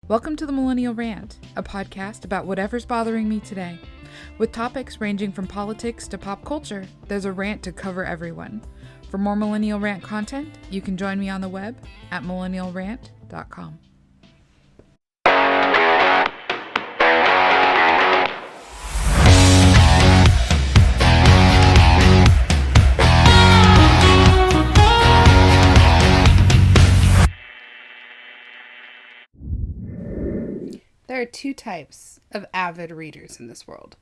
Welcome to the Millennial Rant, a podcast about whatever's bothering me today. With topics ranging from politics to pop culture, there's a rant to cover everyone. For more Millennial Rant content, you can join me on the web at millennialrant.com. There are two types of avid readers in this world.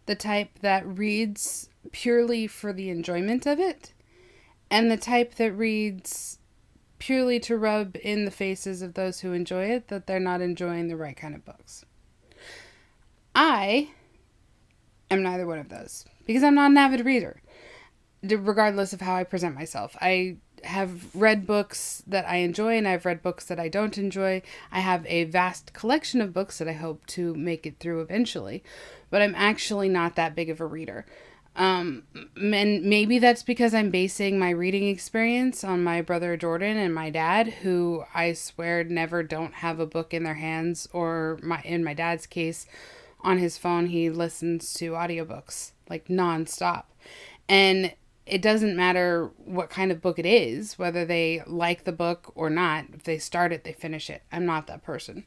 The type that reads purely for the enjoyment of it, and the type that reads purely to rub in the faces of those who enjoy it that they're not enjoying the right kind of books. I am neither one of those, because I'm not an avid reader, regardless of how I present myself. I have read books that I enjoy, and I've read books that I don't enjoy. I have a vast collection of books that I hope to make it through eventually, but I'm actually not that big of a reader. And maybe that's because I'm basing my reading experience on my brother Jordan and my dad, who I swear never don't have a book in their hands, or in my dad's case, on his phone, he listens to audiobooks like nonstop. And it doesn't matter what kind of book it is, whether they like the book or not. If they start it, they finish it. I'm not that person.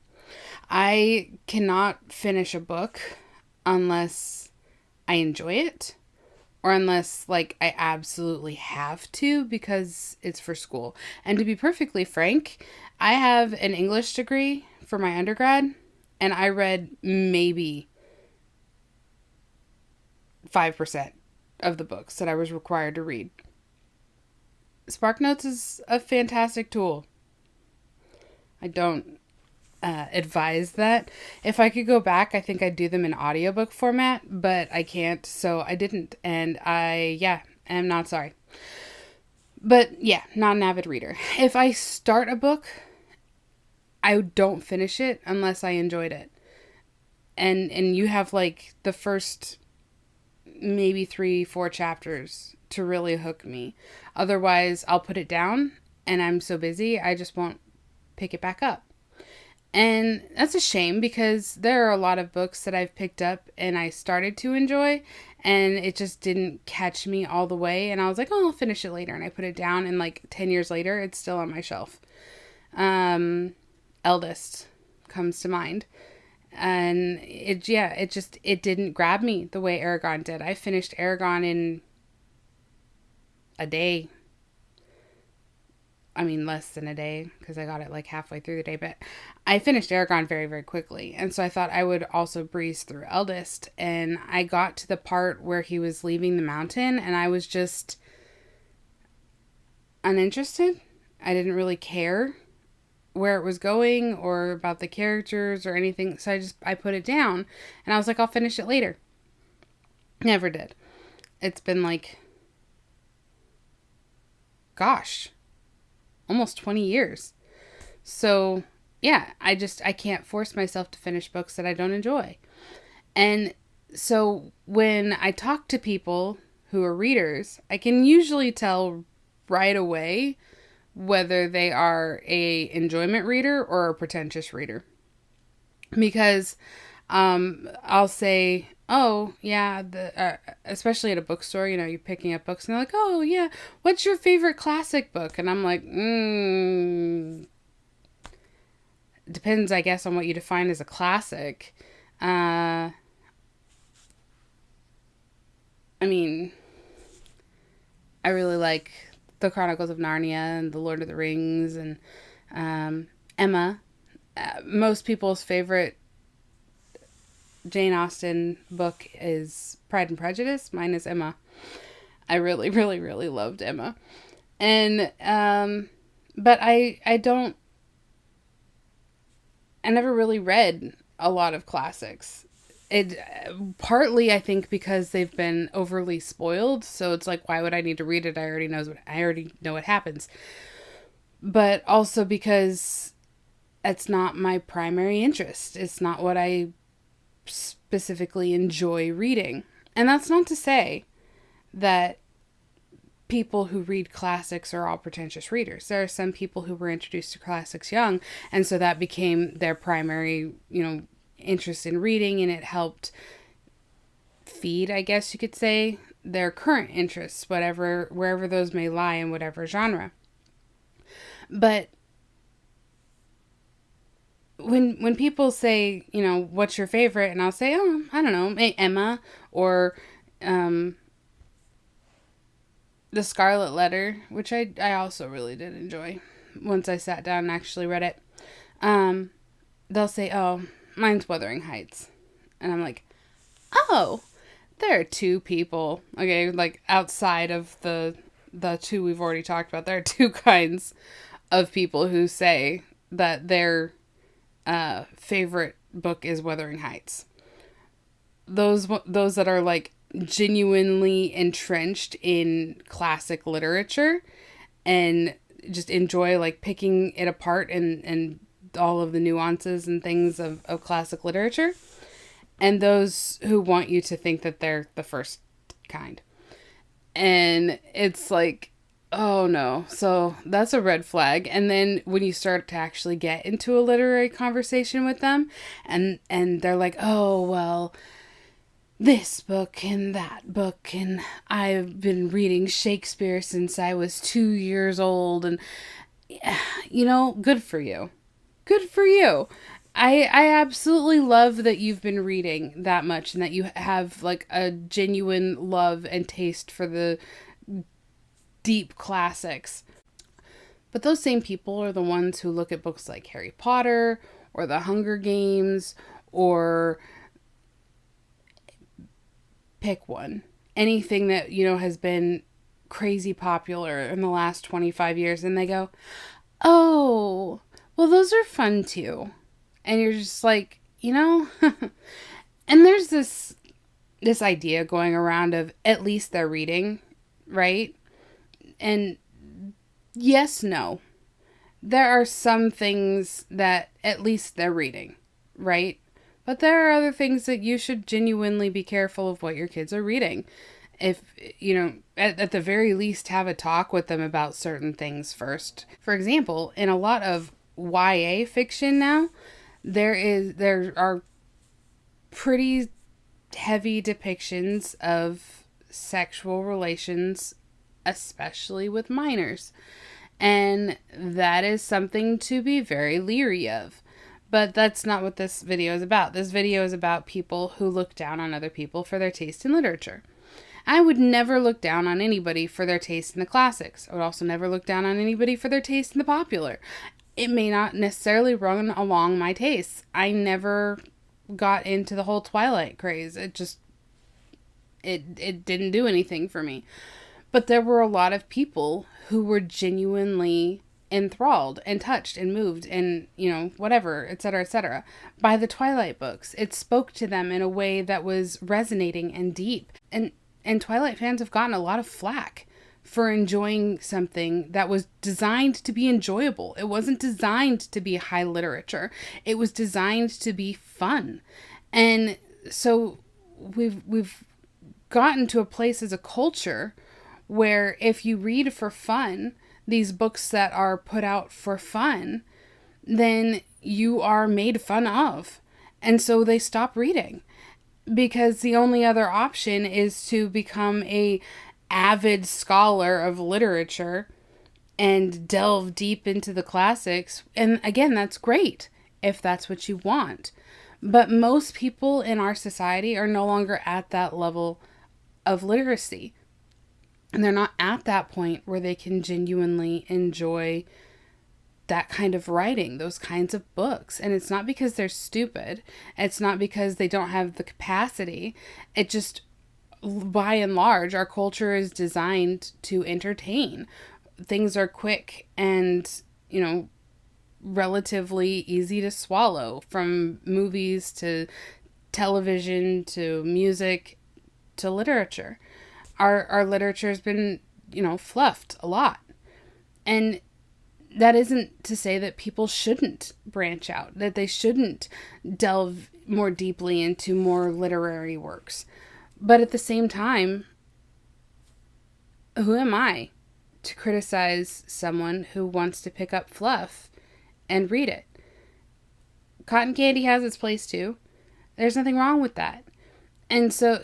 I cannot finish a book unless I enjoy it, or unless I absolutely have to because it's for school. And to be perfectly frank, I have an English degree for my undergrad, and I read maybe 5% of the books that I was required to read. SparkNotes is a fantastic tool. I don't advise that. If I could go back, I think I'd do them in audiobook format, but I can't, so I didn't. And I am not sorry. But not an avid reader. If I start a book, I don't finish it unless I enjoyed it. And you have the first maybe 3-4 chapters to really hook me. Otherwise, I'll put it down, and I'm so busy, I just won't pick it back up. And that's a shame, because there are a lot of books that I've picked up and I started to enjoy, and it just didn't catch me all the way. And I was like, oh, I'll finish it later. And I put it down, and 10 years later, it's still on my shelf. Eldest comes to mind. And it didn't grab me the way Aragon did. I finished Aragon in a day. I mean, less than a day, because I got it halfway through the day, but I finished Aragon very, very quickly. And so I thought I would also breeze through Eldest. And I got to the part where he was leaving the mountain, and I was just uninterested. I didn't really care where it was going or about the characters or anything. So I put it down, and I was like, I'll finish it later. Never did. It's been almost 20 years. So I can't force myself to finish books that I don't enjoy. And so when I talk to people who are readers, I can usually tell right away whether they are a enjoyment reader or a pretentious reader. Because I'll say, oh, yeah, especially at a bookstore, you're picking up books, and they're like, oh, yeah, what's your favorite classic book? And I'm like, depends, I guess, on what you define as a classic. I mean, I really like The Chronicles of Narnia and The Lord of the Rings and Emma. Most people's favorite Jane Austen book is Pride and Prejudice. Mine is Emma. I really, really, really loved Emma. And, but I never really read a lot of classics. It partly, I think, because they've been overly spoiled. So it's why would I need to read it? I already know what happens. But also because it's not my primary interest. It's not what I specifically specifically enjoy reading. And that's not to say that people who read classics are all pretentious readers. There are some people who were introduced to classics young, and so that became their primary, interest in reading, and it helped feed, I guess you could say, their current interests, wherever those may lie in whatever genre. But when people say, what's your favorite, and I'll say, oh, I don't know, Emma, or The Scarlet Letter, which I also really did enjoy once I sat down and actually read it. They'll say, oh, mine's Wuthering Heights. And I'm like, oh, there are two people, okay, like outside of the two we've already talked about, there are two kinds of people who say that their favorite book is Wuthering Heights. Those that are like genuinely entrenched in classic literature and just enjoy like picking it apart and all of the nuances and things of classic literature, and those who want you to think that they're the first kind. And it's like, oh no. So that's a red flag. And then when you start to actually get into a literary conversation with them, and they're like, oh, well, this book and that book, and I've been reading Shakespeare since I was 2 years old, and good for you. Good for you. I absolutely love that you've been reading that much and that you have like a genuine love and taste for the deep classics. But those same people are the ones who look at books like Harry Potter or The Hunger Games or pick one. Anything that, has been crazy popular in the last 25 years, and they go, oh, well, those are fun too. And you're just like, and there's this idea going around of at least they're reading, right? And yes, no. There are some things that at least they're reading, right? But there are other things that you should genuinely be careful of what your kids are reading. If, at the very least, have a talk with them about certain things first. For example, in a lot of YA fiction now, there are pretty heavy depictions of sexual relations, especially with minors. And that is something to be very leery of. But that's not what this video is about. This video is about people who look down on other people for their taste in literature. I would never look down on anybody for their taste in the classics. I would also never look down on anybody for their taste in the popular. It may not necessarily run along my tastes. I never got into the whole Twilight craze. It didn't do anything for me. But there were a lot of people who were genuinely enthralled and touched and moved and, whatever, etc., by the Twilight books. It spoke to them in a way that was resonating and deep. And Twilight fans have gotten a lot of flack for enjoying something that was designed to be enjoyable. It wasn't designed to be high literature. It was designed to be fun. And so we've gotten to a place as a culture where if you read for fun, these books that are put out for fun, then you are made fun of. And so they stop reading, because the only other option is to become a avid scholar of literature and delve deep into the classics. And again, that's great if that's what you want. But most people in our society are no longer at that level of literacy. And they're not at that point where they can genuinely enjoy that kind of writing, those kinds of books. And it's not because they're stupid. It's not because they don't have the capacity. It just, by and large, our culture is designed to entertain. Things are quick and, relatively easy to swallow, from movies to television to music to literature. Our literature has been, fluffed a lot. And that isn't to say that people shouldn't branch out, that they shouldn't delve more deeply into more literary works. But at the same time, who am I to criticize someone who wants to pick up fluff and read it? Cotton candy has its place too. There's nothing wrong with that. And so,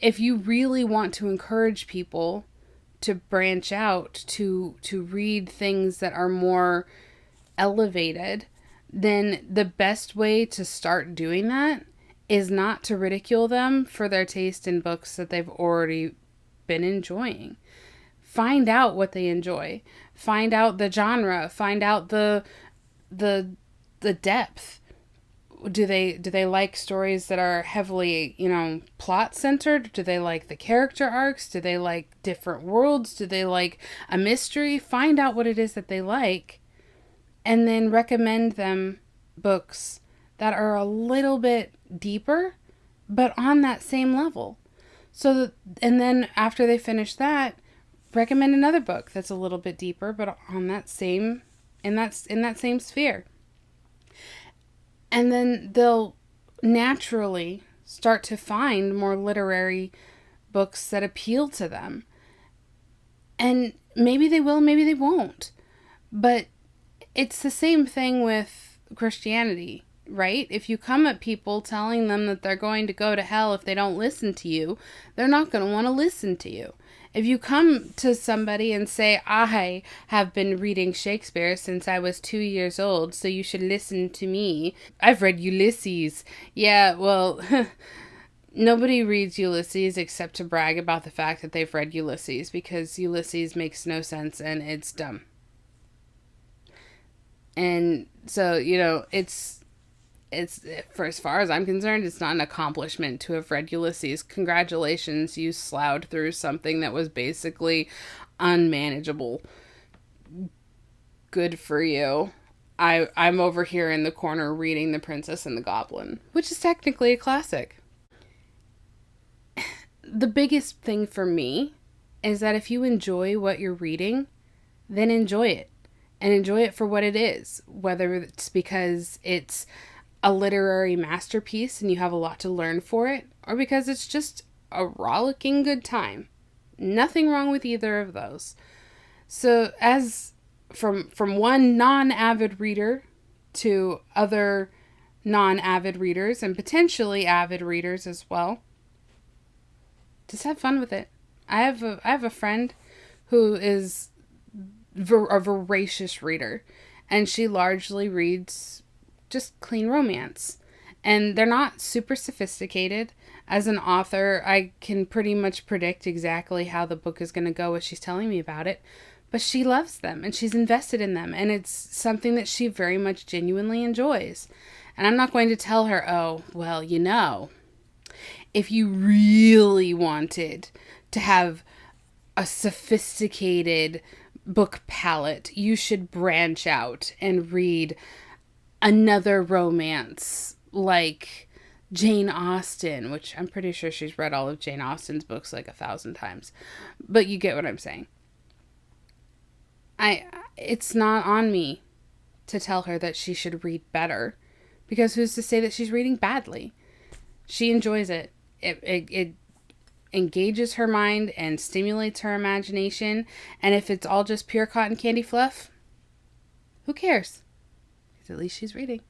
if you really want to encourage people to branch out, to read things that are more elevated, then the best way to start doing that is not to ridicule them for their taste in books that they've already been enjoying. Find out what they enjoy. Find out the genre. Find out the depth. Do they like stories that are heavily, plot centered? Do they like the character arcs? Do they like different worlds? Do they like a mystery? Find out what it is that they like, and then recommend them books that are a little bit deeper, but on that same level. And then after they finish that, recommend another book that's a little bit deeper, but on that same, in that same sphere. And then they'll naturally start to find more literary books that appeal to them. And maybe they will, maybe they won't. But it's the same thing with Christianity, right? If you come at people telling them that they're going to go to hell if they don't listen to you, they're not going to want to listen to you. If you come to somebody and say, I have been reading Shakespeare since I was 2 years old, so you should listen to me. I've read Ulysses. Yeah, well, nobody reads Ulysses except to brag about the fact that they've read Ulysses, because Ulysses makes no sense and it's dumb. And so, it's for as far as I'm concerned, it's not an accomplishment to have read Ulysses. Congratulations, you sloughed through something that was basically unmanageable. Good for you. I'm over here in the corner reading The Princess and the Goblin, which is technically a classic. The biggest thing for me is that if you enjoy what you're reading, then enjoy it. And enjoy it for what it is. Whether it's because it's a literary masterpiece and you have a lot to learn for it, or because it's just a rollicking good time. Nothing wrong with either of those. So as from one non-avid reader to other non-avid readers and potentially avid readers as well, just have fun with it. I have a friend who is a voracious reader, and she largely reads just clean romance, and they're not super sophisticated. As an author, I can pretty much predict exactly how the book is going to go as she's telling me about it, but she loves them and she's invested in them, and it's something that she very much genuinely enjoys. And I'm not going to tell her, oh, well, if you really wanted to have a sophisticated book palette, you should branch out and read another romance like Jane Austen, which I'm pretty sure she's read all of Jane Austen's books like 1,000 times. But you get what I'm saying. It's not on me to tell her that she should read better, because who's to say that she's reading badly? She enjoys it. It engages her mind and stimulates her imagination. And if it's all just pure cotton candy fluff, who cares? Because at least she's reading.